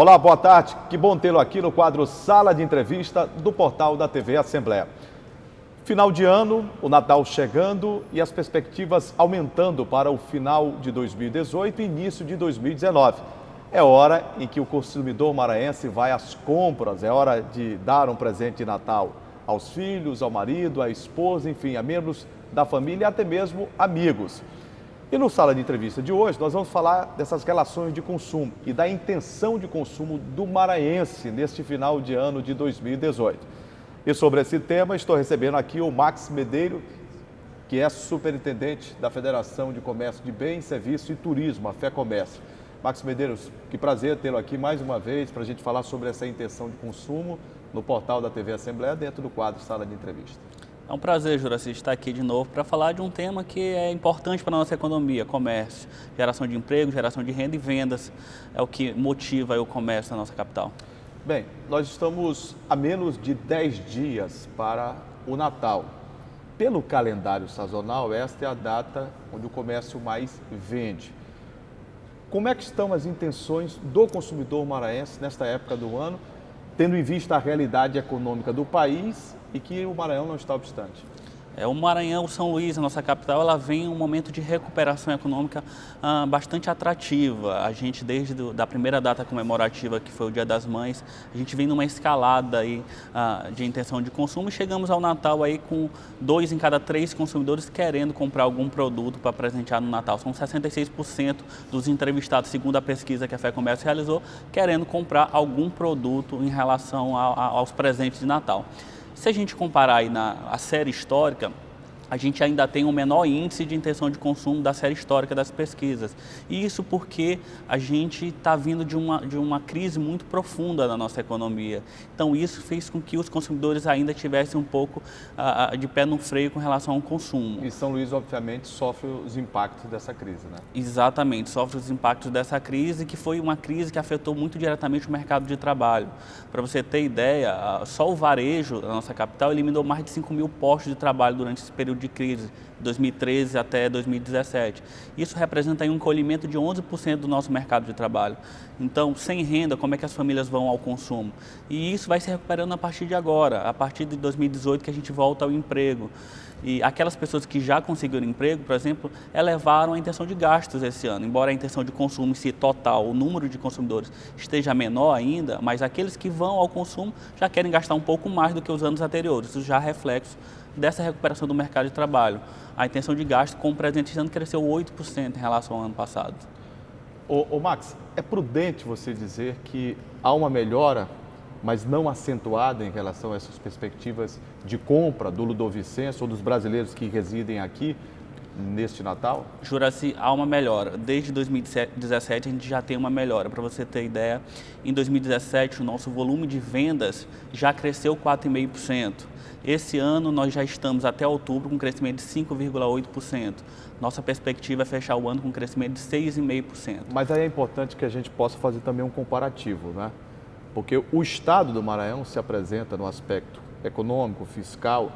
Olá, boa tarde. Que bom tê-lo aqui no quadro Sala de Entrevista do portal da TV Assembleia. Final de ano, o Natal chegando e as perspectivas aumentando para o final de 2018 e início de 2019. É hora em que o consumidor maranhense vai às compras, é hora de dar um presente de Natal aos filhos, ao marido, à esposa, enfim, a membros da família e até mesmo amigos. E no Sala de Entrevista de hoje, nós vamos falar dessas relações de consumo e da intenção de consumo do maranhense neste final de ano de 2018. E sobre esse tema, estou recebendo aqui o Max Medeiros, que é superintendente da Federação de Comércio de Bens, Serviços e Turismo, a FEComércio. Max Medeiros, que prazer tê-lo aqui mais uma vez para a gente falar sobre essa intenção de consumo no portal da TV Assembleia, dentro do quadro Sala de Entrevista. É um prazer, Juraci, estar aqui de novo para falar de um tema que é importante para a nossa economia, comércio, geração de emprego, geração de renda e vendas, é o que motiva o comércio na nossa capital. Bem, nós estamos a menos de 10 dias para o Natal. Pelo calendário sazonal, esta é a data onde o comércio mais vende. Como é que estão as intenções do consumidor maranhense nesta época do ano, tendo em vista a realidade econômica do país e que o Maranhão não está obstante? O Maranhão, São Luís, a nossa capital, ela vem em um momento de recuperação econômica bastante atrativa. A gente, desde a primeira data comemorativa, que foi o Dia das Mães, a gente vem numa escalada aí, de intenção de consumo e chegamos ao Natal aí com 2 em cada 3 consumidores querendo comprar algum produto para presentear no Natal. São 66% dos entrevistados, segundo a pesquisa que a FEComércio realizou, querendo comprar algum produto em relação aos presentes de Natal. Se a gente comparar aí a série histórica, a gente ainda tem um menor índice de intenção de consumo da série histórica das pesquisas. E isso porque a gente está vindo de uma crise muito profunda na nossa economia. Então isso fez com que os consumidores ainda tivessem um pouco de pé no freio com relação ao consumo. E São Luís, obviamente, sofre os impactos dessa crise, né? Exatamente, sofre os impactos dessa crise, que foi uma crise que afetou muito diretamente o mercado de trabalho. Para você ter ideia, só o varejo da nossa capital eliminou mais de 5 mil postos de trabalho durante esse período de crise, 2013 até 2017. Isso representa aí um encolhimento de 11% do nosso mercado de trabalho. Então, sem renda, como é que as famílias vão ao consumo? E isso vai se recuperando a partir de agora, a partir de 2018 que a gente volta ao emprego. E aquelas pessoas que já conseguiram emprego, por exemplo, elevaram a intenção de gastos esse ano. Embora a intenção de consumo em si total, o número de consumidores esteja menor ainda, mas aqueles que vão ao consumo já querem gastar um pouco mais do que os anos anteriores. Isso já é reflexo dessa recuperação do mercado de trabalho. A intenção de gasto com o presente ano cresceu 8% em relação ao ano passado. Ô Max, é prudente você dizer que há uma melhora, mas não acentuada em relação a essas perspectivas de compra do Ludovicense ou dos brasileiros que residem aqui neste Natal? Juraci, há uma melhora. Desde 2017 a gente já tem uma melhora. Para você ter ideia, em 2017 o nosso volume de vendas já cresceu 4,5%. Esse ano nós já estamos até outubro com um crescimento de 5,8%. Nossa perspectiva é fechar o ano com um crescimento de 6,5%. Mas aí é importante que a gente possa fazer também um comparativo, né? Porque o Estado do Maranhão se apresenta no aspecto econômico, fiscal,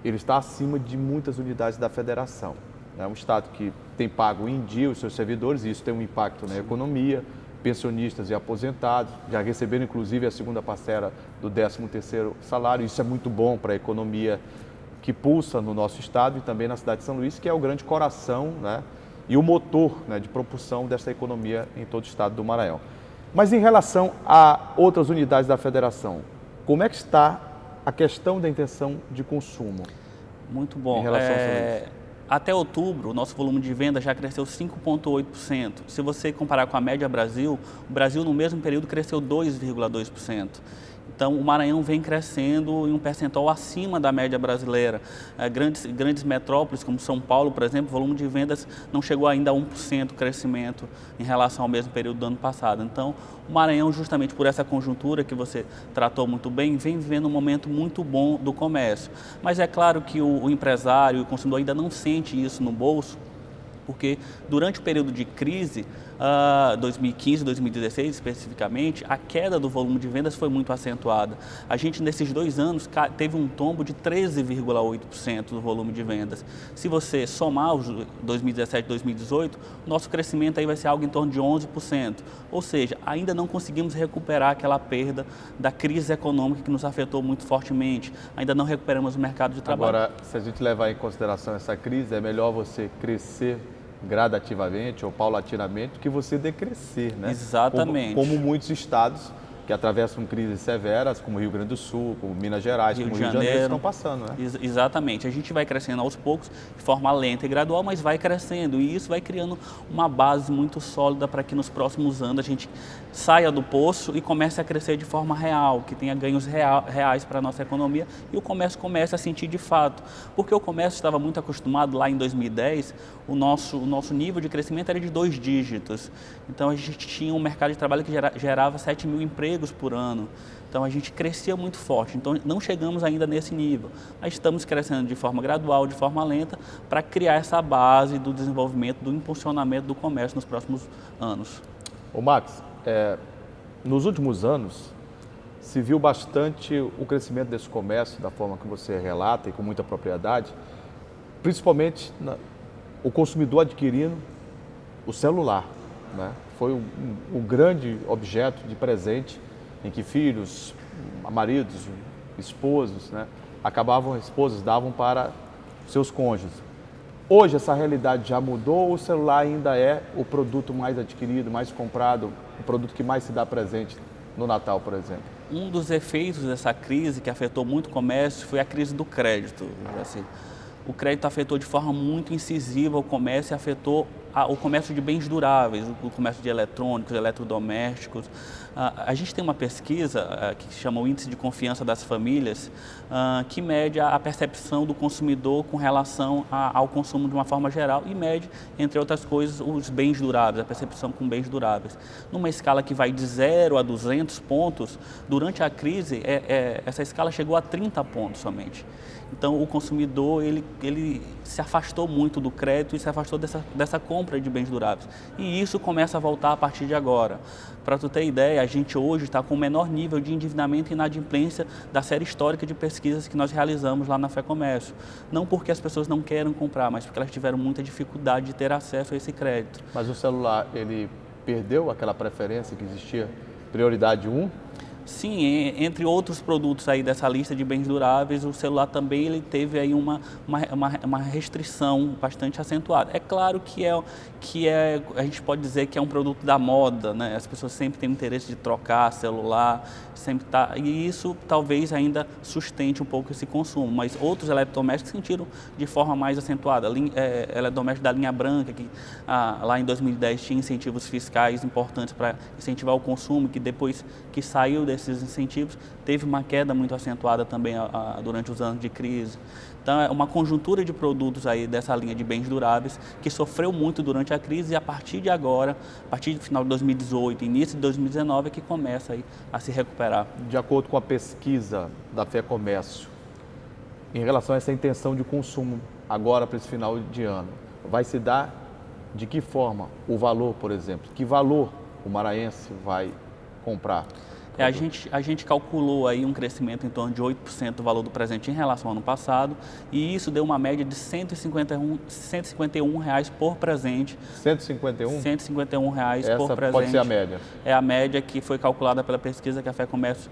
ele está acima de muitas unidades da federação. É um Estado que tem pago em dia os seus servidores, e isso tem um impacto na economia, pensionistas e aposentados, já receberam inclusive a segunda parcela do 13º salário, isso é muito bom para a economia que pulsa no nosso Estado e também na cidade de São Luís, que é o grande coração, né, e o motor, né, de propulsão dessa economia em todo o Estado do Maranhão. Mas em relação a outras unidades da federação, como é que está a questão da intenção de consumo? Muito bom. Em relação a São Luís? Até outubro, o nosso volume de venda já cresceu 5,8%. Se você comparar com a média Brasil, o Brasil no mesmo período cresceu 2,2%. Então, o Maranhão vem crescendo em um percentual acima da média brasileira. Grandes metrópoles, como São Paulo, por exemplo, o volume de vendas não chegou ainda a 1% crescimento em relação ao mesmo período do ano passado. Então, o Maranhão, justamente por essa conjuntura que você tratou muito bem, vem vivendo um momento muito bom do comércio. Mas é claro que o empresário e o consumidor ainda não sente isso no bolso, porque durante o período de crise, 2015, 2016 especificamente, a queda do volume de vendas foi muito acentuada. A gente nesses 2 anos teve um tombo de 13,8% do volume de vendas. Se você somar os 2017 e 2018, nosso crescimento aí vai ser algo em torno de 11%. Ou seja, ainda não conseguimos recuperar aquela perda da crise econômica que nos afetou muito fortemente. Ainda não recuperamos o mercado de trabalho. Agora, se a gente levar em consideração essa crise, é melhor você crescer gradativamente ou paulatinamente que você decrescer, né? Exatamente. Como muitos estados que atravessam crises severas, como Rio Grande do Sul, como Minas Gerais, como Rio de Janeiro, estão passando, né? Exatamente. A gente vai crescendo aos poucos, de forma lenta e gradual, mas vai crescendo. E isso vai criando uma base muito sólida para que nos próximos anos a gente saia do poço e comece a crescer de forma real, que tenha ganhos reais para a nossa economia e o comércio comece a sentir de fato. Porque o comércio estava muito acostumado, lá em 2010, o nosso nível de crescimento era de 2 dígitos. Então a gente tinha um mercado de trabalho que gerava 7 mil empregos por ano. Então a gente crescia muito forte, então não chegamos ainda nesse nível. Mas estamos crescendo de forma gradual, de forma lenta, para criar essa base do desenvolvimento, do impulsionamento do comércio nos próximos anos. Ô Max, nos últimos anos se viu bastante o crescimento desse comércio, da forma que você relata e com muita propriedade, principalmente o consumidor adquirindo o celular, né? Foi o grande objeto de presente em que filhos, maridos, esposos, né, esposas davam para seus cônjuges. Hoje essa realidade já mudou, o celular ainda é o produto mais adquirido, mais comprado, o produto que mais se dá presente no Natal, por exemplo? Um dos efeitos dessa crise que afetou muito o comércio foi a crise do crédito. Assim, o crédito afetou de forma muito incisiva o comércio e afetou o comércio de bens duráveis, o comércio de eletrônicos, eletrodomésticos. A gente tem uma pesquisa que se chama o Índice de Confiança das Famílias, que mede a percepção do consumidor com relação ao consumo de uma forma geral e mede, entre outras coisas, os bens duráveis, a percepção com bens duráveis. Numa escala que vai de 0 a 200 pontos, durante a crise, essa escala chegou a 30 pontos somente. Então, o consumidor ele se afastou muito do crédito e se afastou dessa compra de bens duráveis. E isso começa a voltar a partir de agora. Para tu ter ideia, a gente hoje está com o menor nível de endividamento e inadimplência da série histórica de pesquisas que nós realizamos lá na FEComércio. Não porque as pessoas não queiram comprar, mas porque elas tiveram muita dificuldade de ter acesso a esse crédito. Mas o celular, ele perdeu aquela preferência que existia, prioridade 1? Sim, entre outros produtos aí dessa lista de bens duráveis, o celular também ele teve aí uma restrição bastante acentuada. É claro que a gente pode dizer que é um produto da moda, né? As pessoas sempre têm interesse de trocar celular, e isso talvez ainda sustente um pouco esse consumo, mas outros eletrodomésticos sentiram de forma mais acentuada. Eletrodoméstico da linha branca, que lá em 2010 tinha incentivos fiscais importantes para incentivar o consumo, que depois que saiu desses incentivos, teve uma queda muito acentuada também durante os anos de crise. Então, é uma conjuntura de produtos aí dessa linha de bens duráveis que sofreu muito durante a crise e a partir de agora, a partir do final de 2018, início de 2019, é que começa aí a se recuperar. De acordo com a pesquisa da FEComércio, em relação a essa intenção de consumo agora para esse final de ano, vai se dar de que forma o valor, por exemplo? Que valor o maranhense vai comprar? A gente calculou aí um crescimento em torno de 8% do valor do presente em relação ao ano passado e isso deu uma média de R$ 151 reais por presente. 151? R$ 151 reais por presente. Essa pode ser a média? É a média que foi calculada pela pesquisa que a FEComércio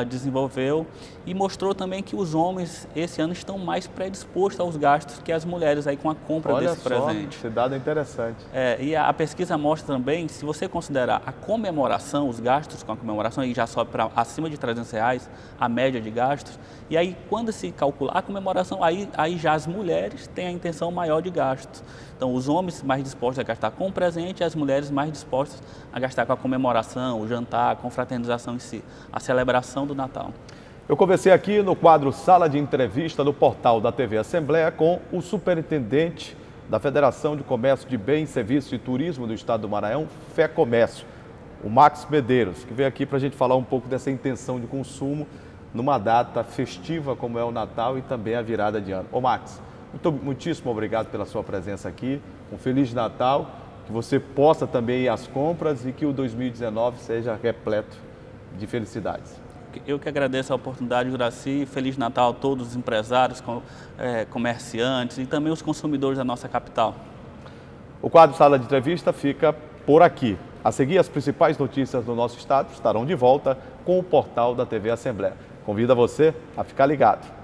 desenvolveu e mostrou também que os homens esse ano estão mais predispostos aos gastos que as mulheres aí com a compra desse presente. Esse dado é interessante. E a pesquisa mostra também, se você considerar a comemoração, os gastos com a comemoração, e já sobe para acima de R$ 300 reais a média de gastos. E aí, quando se calcular a comemoração, aí já as mulheres têm a intenção maior de gastos. Então, os homens mais dispostos a gastar com o presente e as mulheres mais dispostas a gastar com a comemoração, o jantar, a confraternização em si, a celebração do Natal. Eu conversei aqui no quadro Sala de Entrevista do portal da TV Assembleia com o superintendente da Federação de Comércio de Bens, Serviços e Turismo do Estado do Maranhão, FEComércio, o Max Medeiros, que veio aqui para a gente falar um pouco dessa intenção de consumo numa data festiva como é o Natal e também a virada de ano. Ô Max, muitíssimo obrigado pela sua presença aqui, um Feliz Natal, que você possa também ir às compras e que o 2019 seja repleto de felicidades. Eu que agradeço a oportunidade, Juracy. Feliz Natal a todos os empresários, comerciantes e também os consumidores da nossa capital. O quadro Sala de Entrevista fica por aqui. A seguir, as principais notícias do nosso estado estarão de volta com o portal da TV Assembleia. Convido você a ficar ligado.